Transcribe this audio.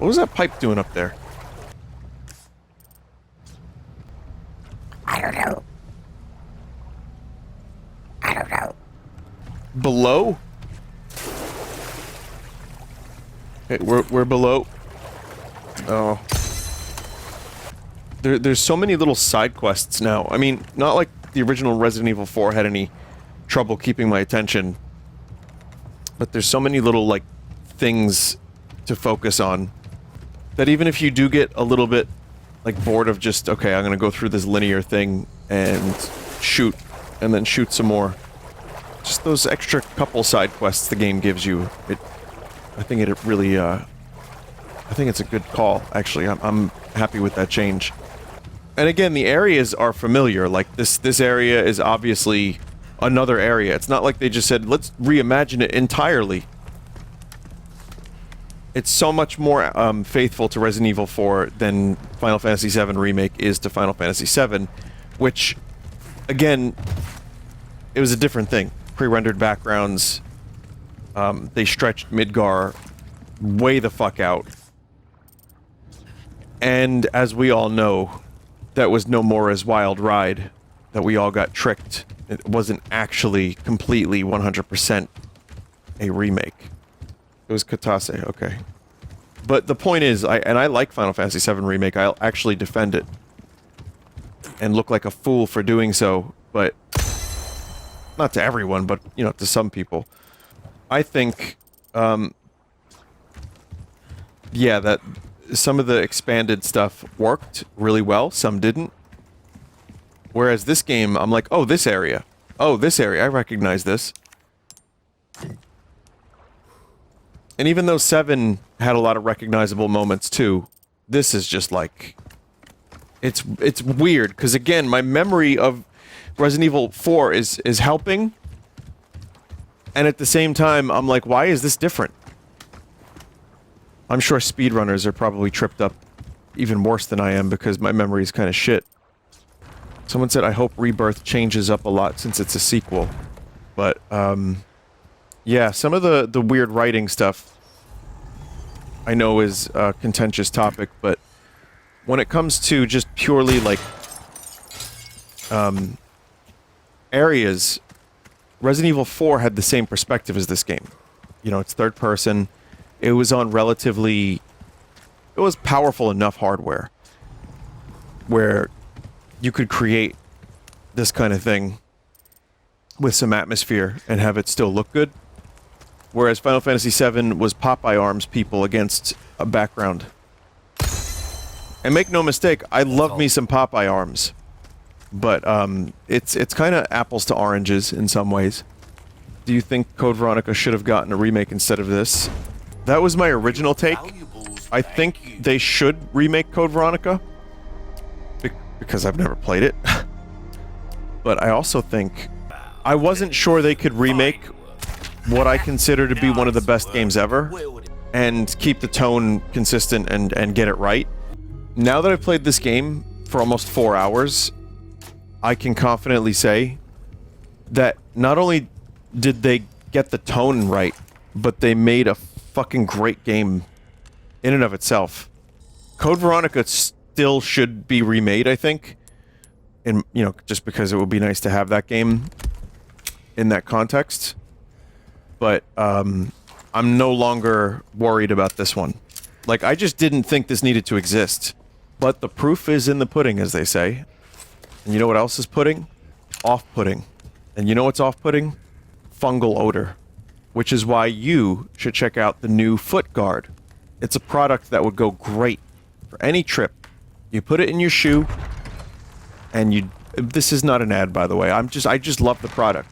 What was that pipe doing up there? I don't know. I don't know. Below? Okay, we're below. Oh. There's so many little side quests now. I mean, not like the original Resident Evil 4 had any trouble keeping my attention. But there's so many little, like, things to focus on that even if you do get a little bit, like, bored of just, okay, I'm gonna go through this linear thing and shoot, and then shoot some more. Just those extra couple side quests the game gives you, I think it really, I think it's a good call, actually. I'm happy with that change. And again, the areas are familiar. Like, this area is obviously another area. It's not like they just said, let's reimagine it entirely. It's so much more faithful to Resident Evil 4 than Final Fantasy VII Remake is to Final Fantasy VII, which, again, it was a different thing. Pre-rendered backgrounds, they stretched Midgar way the fuck out. And as we all know, that was no more as wild ride, that we all got tricked. It wasn't actually completely 100% a remake. It was Katase, okay. But the point is, I like Final Fantasy VII Remake, I'll actually defend it. And look like a fool for doing so, but... not to everyone, but, you know, to some people. I think, yeah, that some of the expanded stuff worked really well, some didn't. Whereas this game, I'm like, oh, this area. Oh, this area, I recognize this. And even though 7 had a lot of recognizable moments too, this is just like... It's weird, because again, my memory of Resident Evil 4 is helping, and at the same time, I'm like, why is this different? I'm sure speedrunners are probably tripped up even worse than I am, because my memory is kind of shit. Someone said, I hope Rebirth changes up a lot since it's a sequel. But, yeah, some of the weird writing stuff I know is a contentious topic, but when it comes to just purely, like, areas, Resident Evil 4 had the same perspective as this game. You know, it's third person. It was on relatively... it was powerful enough hardware where you could create this kind of thing with some atmosphere and have it still look good. Whereas Final Fantasy VII was Popeye arms people against a background. And make no mistake, I love me some Popeye arms. But, it's kind of apples to oranges in some ways. Do you think Code Veronica should have gotten a remake instead of this? That was my original take. I think they should remake Code Veronica. Because I've never played it. But I also think... I wasn't sure they could remake what I consider to be one of the best games ever. And keep the tone consistent and get it right. Now that I've played this game for almost 4 hours... I can confidently say that not only did they get the tone right, but they made a fucking great game in and of itself. Code Veronica still should be remade, I think. And, you know, just because it would be nice to have that game in that context. But, I'm no longer worried about this one. Like, I just didn't think this needed to exist. But the proof is in the pudding, as they say. And you know what else is pudding? Off-putting. And you know what's off-putting? Fungal odor. Which is why you should check out the new Foot Guard. It's a product that would go great for any trip. You put it in your shoe, and you... this is not an ad, by the way. I just love the product.